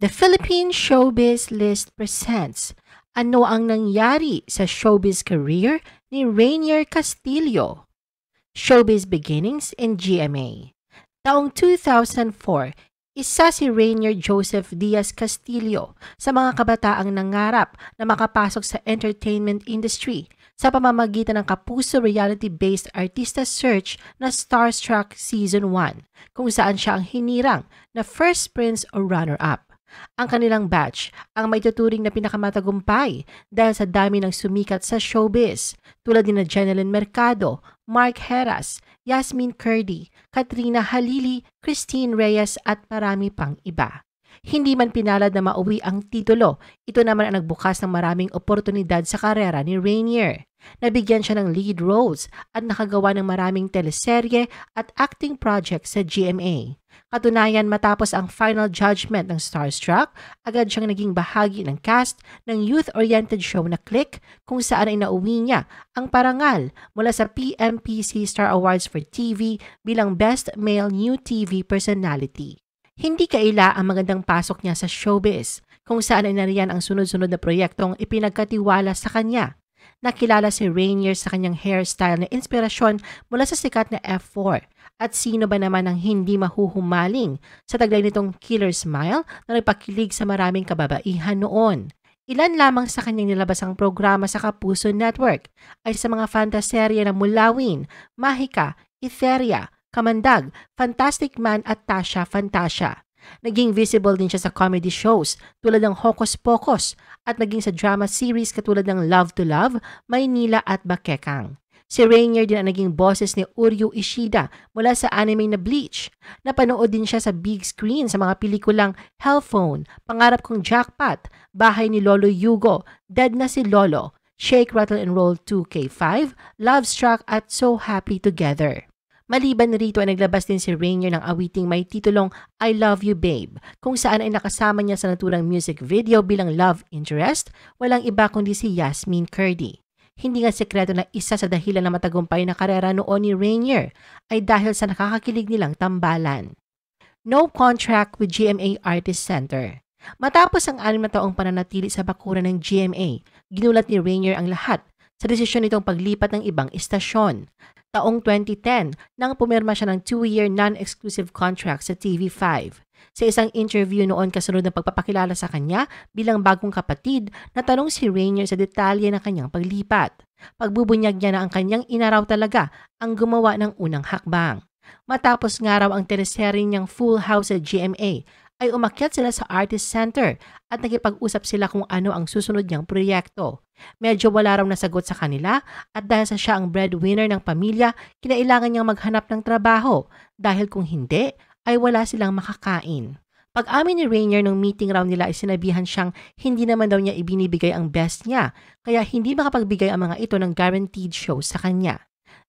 The Philippine Showbiz List presents Ano ang nangyari sa showbiz career ni Rainier Castillo? Showbiz Beginnings in GMA. Taong 2004, isa si Rainier Joseph Diaz Castillo sa mga kabataang nangarap na makapasok sa entertainment industry sa pamamagitan ng kapuso reality-based artista search na Starstruck Season 1, kung saan siya ang hinirang na first prince o runner-up. Ang kanilang batch ang maituturing na pinakamatagumpay dahil sa dami ng sumikat sa showbiz tulad ni Jeneline Mercado, Mark Heras, Yasmin Curdy, Katrina Halili, Christine Reyes at marami pang iba. Hindi man pinalad na mauwi ang titulo, ito naman ang nagbukas ng maraming oportunidad sa karera ni Rainier. Nabigyan siya ng lead roles at nakagawa ng maraming teleserye at acting projects sa GMA. Katunayan, matapos ang final judgment ng Starstruck, agad siyang naging bahagi ng cast ng youth-oriented show na Click, kung saan ay nauwi niya ang parangal mula sa PMPC Star Awards for TV bilang Best Male New TV Personality. Hindi kaila ang magandang pasok niya sa showbiz, kung saan ay nariyan ang sunod-sunod na proyektong ipinagkatiwala sa kanya. Nakilala si Rainier sa kanyang hairstyle na inspirasyon mula sa sikat na F4. At sino ba naman ang hindi mahuhumaling sa taglay nitong killer smile na nagpakilig sa maraming kababaihan noon. Ilan lamang sa kanyang nilabasang programa sa Kapuso Network ay sa mga fantaserye na Mulawin, Mahika, Etheria, Kamandag, Fantastic Man at Tasha Fantasia. Naging visible din siya sa comedy shows tulad ng Hocus Pocus at naging sa drama series katulad ng Love to Love, Maynila at Bakekang. Si Rainier din ang naging boses ni Uryu Ishida mula sa anime na Bleach. Napanood din siya sa big screen sa mga pelikulang Hellphone, Pangarap Kong Jackpot, Bahay ni Lolo Yugo, Dead na si Lolo, Shake, Rattle and Roll 2K5, Love Struck at So Happy Together. Maliban rito ay naglabas din si Rainier ng awiting may titulong I Love You Babe, kung saan ay nakasama niya sa naturang music video bilang love interest, walang iba kundi si Yasmin Curdy. Hindi nga sekreto na isa sa dahilan na matagumpay na karera noon ni Rainier ay dahil sa nakakakilig nilang tambalan. No contract with GMA Artist Center. Matapos ang 6 na taong pananatili sa bakuran ng GMA, ginulat ni Rainier ang lahat sa desisyon nitong paglipat ng ibang istasyon. Taong 2010 nang pumirma siya ng 2-year non-exclusive contract sa TV5. Sa isang interview noon kasunod ng pagpapakilala sa kanya bilang bagong kapatid, natanong si Rainier sa detalye ng kanyang paglipat. Pagbubunyag niya na ang kanyang inaraw talaga ang gumawa ng unang hakbang. Matapos nga raw ang teleserye niyang Full House sa GMA, ay umakyat sila sa Artist Center at nakipag-usap sila kung ano ang susunod niyang proyekto. Medyo wala raw nasagot sa kanila at dahil sa siya ang breadwinner ng pamilya, kinailangan niyang maghanap ng trabaho dahil kung hindi, ay wala silang makakain. Pag-amin ni Rainier nung meeting raw nila ay sinabihan siyang hindi naman daw niya ibinibigay ang best niya, kaya hindi makapagbigay ang mga ito ng guaranteed show sa kanya.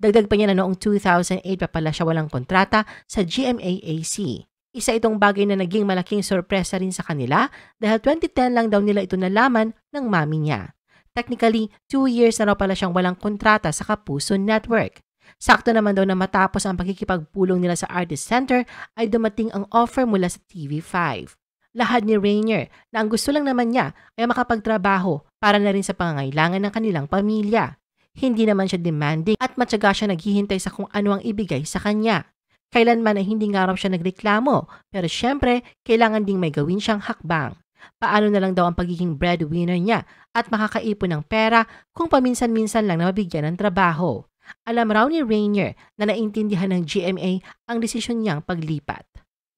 Dagdag pa niya na noong 2008 pa pala siya walang kontrata sa GMA-AC. Isa itong bagay na naging malaking sorpresa rin sa kanila dahil 2010 lang daw nila ito nalaman ng mami niya. Technically, 2 years na raw pala siyang walang kontrata sa Kapuso Network. Sakto naman daw na matapos ang pagkikipagpulong nila sa Artist Center ay dumating ang offer mula sa TV5. Lahad ni Rainier na ang gusto lang naman niya ay makapagtrabaho para na rin sa pangangailangan ng kanilang pamilya. Hindi naman siya demanding at matyaga siya naghihintay sa kung ano ang ibigay sa kanya. Kailanman ay hindi nga raw siya nagreklamo, pero syempre, kailangan ding may gawin siyang hakbang. Paano na lang daw ang pagiging breadwinner niya at makakaipon ng pera kung paminsan-minsan lang na mabigyan ng trabaho. Alam raw ni Rainier na naintindihan ng GMA ang desisyon niyang paglipat.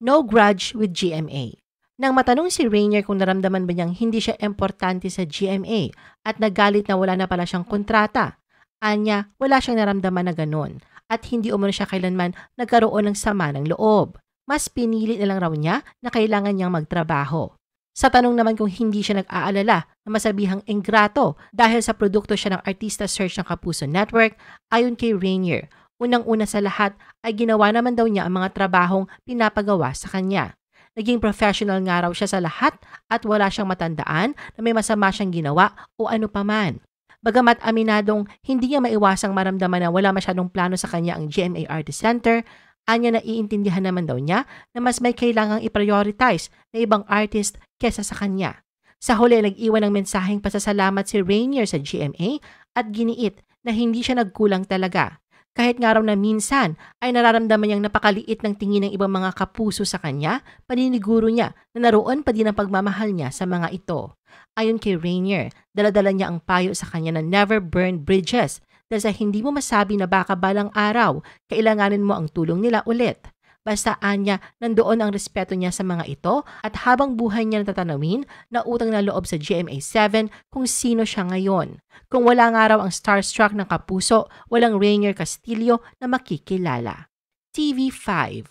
No grudge with GMA. Nang matanong si Rainier kung naramdaman ba niyang hindi siya importante sa GMA at nagalit na wala na pala siyang kontrata, anya wala siyang naramdaman na ganon. At hindi umano siya kailanman nagkaroon ng sama ng loob. Mas pinili na lang raw niya na kailangan niyang magtrabaho. Sa tanong naman kung hindi siya nag-aalala na masabihang ingrato dahil sa produkto siya ng artista search ng Kapuso Network, ayon kay Rainier, unang-una sa lahat ay ginawa naman daw niya ang mga trabahong pinapagawa sa kanya. Naging professional nga raw siya sa lahat at wala siyang matandaan na may masama siyang ginawa o ano paman. Bagamat aminadong hindi niya maiwasang maramdaman na wala masyadong plano sa kanya ang GMA Artist Center, anya naiintindihan naman daw niya na mas may kailangang i-prioritize na ibang artist kesa sa kanya. Sa huli, nag-iwan ng mensaheng pasasalamat si Rainier sa GMA at giniit na hindi siya nagkulang talaga. Kahit nga raw na minsan ay nararamdaman niyang napakaliit ng tingin ng ibang mga kapuso sa kanya, paniniguro niya na naroon pa din ang pagmamahal niya sa mga ito. Ayon kay Rainier, daladala niya ang payo sa kanya na never burn bridges dahil sa hindi mo masabi na baka balang araw, kailanganin mo ang tulong nila ulit. Basta anya, nandoon ang respeto niya sa mga ito at habang buhay niya natatanawin na utang na loob sa GMA7 kung sino siya ngayon. Kung wala nga raw ang starstruck ng kapuso, walang Rainier Castillo na makikilala. TV5.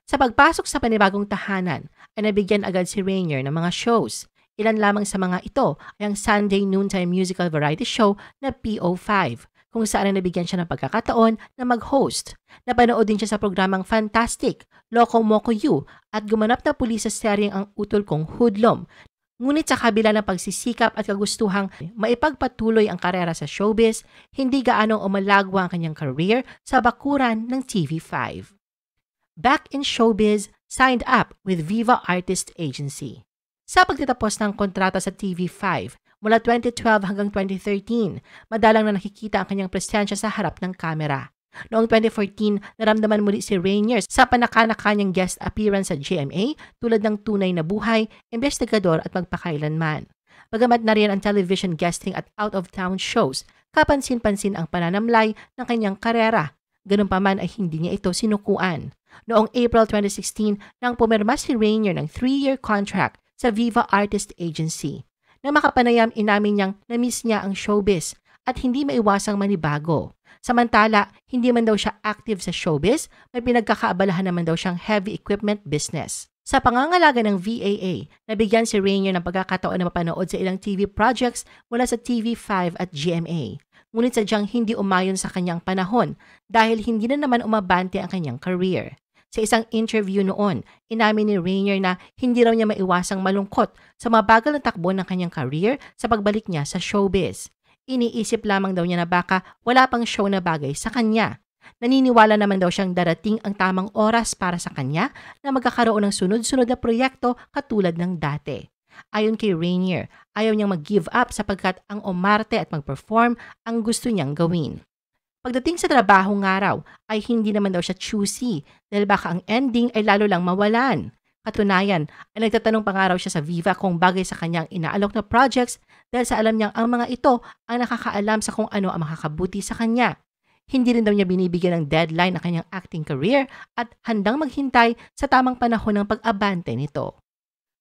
Sa pagpasok sa panibagong tahanan, ay nabigyan agad si Rainier ng mga shows. Ilan lamang sa mga ito ay ang Sunday noontime musical variety show na PO5. Kung saan nabigyan siya ng pagkakataon na mag-host. Napanood din siya sa programang Fantastic, Loco Moco You at gumanap na pulis sa seryeng Ang Utol Kong Hoodlum. Ngunit sa kabila ng pagsisikap at kagustuhang maipagpatuloy ang karera sa showbiz, hindi gaanong umalagwa ang kanyang career sa bakuran ng TV5. Back in showbiz, signed up with Viva Artist Agency. Sa pagtatapos ng kontrata sa TV5, mula 2012 hanggang 2013, madalang na nakikita ang kanyang presensya sa harap ng kamera. Noong 2014, naramdaman muli si Rainier sa panakana-kanyang guest appearance sa GMA tulad ng Tunay na Buhay, Investigador at Magpakailanman. Bagamat na rin ang television guesting at out-of-town shows, kapansin-pansin ang pananamlay ng kanyang karera. Ganun pa man ay hindi niya ito sinukuan. Noong April 2016, nang pumirma si Rainier ng 3-year contract sa Viva Artist Agency. Nang makapanayam, inamin niyang na-miss niya ang showbiz at hindi maiwasang manibago. Samantala, hindi man daw siya active sa showbiz, may pinagkakaabalahan naman daw siyang heavy equipment business. Sa pangangalaga ng VAA, nabigyan si Rainier ng pagkakataon na mapanood sa ilang TV projects mula sa TV5 at GMA. Ngunit sadyang hindi umayon sa kanyang panahon dahil hindi na naman umabante ang kanyang career. Sa isang interview noon, inamin ni Rainier na hindi raw niya maiwasang malungkot sa mabagal na takbo ng kanyang career sa pagbalik niya sa showbiz. Iniisip lamang daw niya na baka wala pang show na bagay sa kanya. Naniniwala naman daw siyang darating ang tamang oras para sa kanya na magkakaroon ng sunod-sunod na proyekto katulad ng dati. Ayon kay Rainier, ayaw niyang mag-give up sapagkat ang umarte at mag-perform ang gusto niyang gawin. Pagdating sa trabaho nga raw ay hindi naman daw siya choosy dahil baka ang ending ay lalo lang mawalan. Katunayan ay nagtatanong pa nga raw siya sa Viva kung bagay sa kanyang inaalok na projects dahil sa alam niyang ang mga ito ang nakakaalam sa kung ano ang makakabuti sa kanya. Hindi rin daw niya binibigyan ng deadline ang kanyang acting career at handang maghintay sa tamang panahon ng pag-abante nito.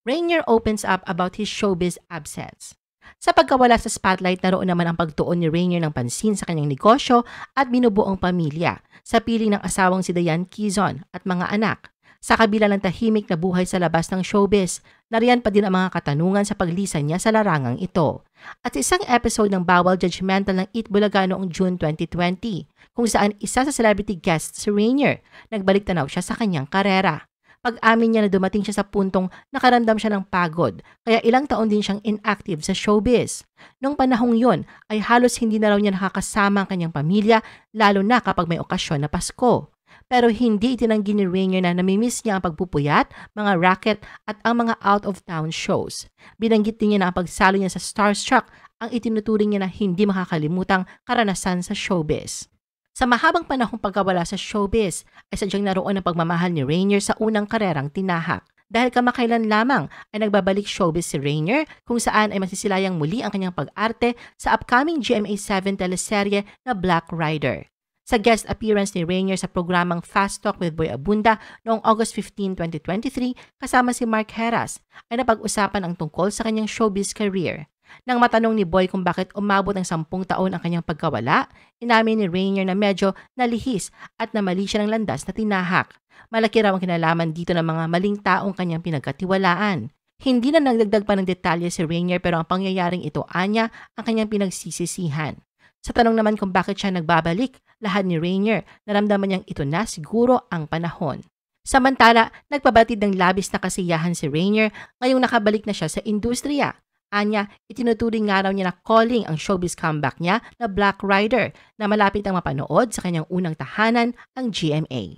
Rainier opens up about his showbiz absence. Sa pagkawala sa spotlight, naroon naman ang pagtuon ni Rainier ng pansin sa kanyang negosyo at binubuong pamilya sa piling ng asawang si Diane Quezon at mga anak. Sa kabila ng tahimik na buhay sa labas ng showbiz, nariyan pa din ang mga katanungan sa paglisan niya sa larangang ito. At sa isang episode ng Bawal Judgmental ng Eat Bulaga noong June 2020, kung saan isa sa celebrity guest si Rainier, nagbalik tanaw siya sa kanyang karera. Pag-amin niya na dumating siya sa puntong nakaramdam siya ng pagod, kaya ilang taon din siyang inactive sa showbiz. Noong panahong yon ay halos hindi na raw niya nakakasama ang kanyang pamilya, lalo na kapag may okasyon na Pasko. Pero hindi itinanggi ni Rainier na namimiss niya ang pagpupuyat, mga racket at ang mga out-of-town shows. Binanggit din niya na ang pagsalo niya sa Starstruck ang itinuturing niya na hindi makakalimutang karanasan sa showbiz. Sa mahabang panahong pagkawala sa showbiz, ay sadyang naroon ang pagmamahal ni Rainier sa unang karerang tinahak. Dahil kamakailan lamang ay nagbabalik showbiz si Rainier kung saan ay masisilayang muli ang kanyang pag-arte sa upcoming GMA7 teleserye na Black Rider. Sa guest appearance ni Rainier sa programang Fast Talk with Boy Abunda noong August 15, 2023 kasama si Mark Heras ay napag-usapan ang tungkol sa kanyang showbiz career. Nang matanong ni Boy kung bakit umabot ng 10 taon ang kanyang pagkawala, inamin ni Rainier na medyo nalihis at namali siya ng landas na tinahak. Malaki raw ang kinalaman dito ng mga maling taong kanyang pinagkatiwalaan. Hindi na nagdagdag pa ng detalye si Rainier pero ang pangyayaring ito anya ang kanyang pinagsisisihan. Sa tanong naman kung bakit siya nagbabalik, lahad ni Rainier, naramdaman niyang ito na siguro ang panahon. Samantala, nagpabatid ng labis na kasiyahan si Rainier ngayong nakabalik na siya sa industriya. Anya, itinuturing nga raw niya na calling ang showbiz comeback niya na Black Rider na malapit ang mapanood sa kanyang unang tahanan, ang GMA.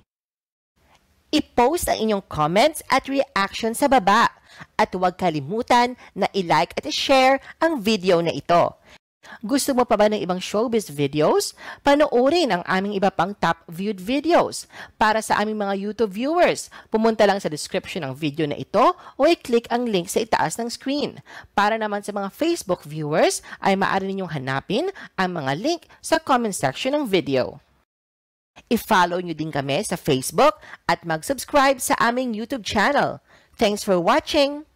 I-post ang inyong comments at reaction sa baba. At huwag kalimutan na i-like at i-share ang video na ito. Gusto mo pa ba ng ibang showbiz videos? Panoorin ang aming iba pang top viewed videos. Para sa aming mga YouTube viewers, pumunta lang sa description ng video na ito o i-click ang link sa itaas ng screen. Para naman sa mga Facebook viewers, ay maaari ninyong hanapin ang mga link sa comment section ng video. I-follow nyo din kami sa Facebook at mag-subscribe sa aming YouTube channel. Thanks for watching!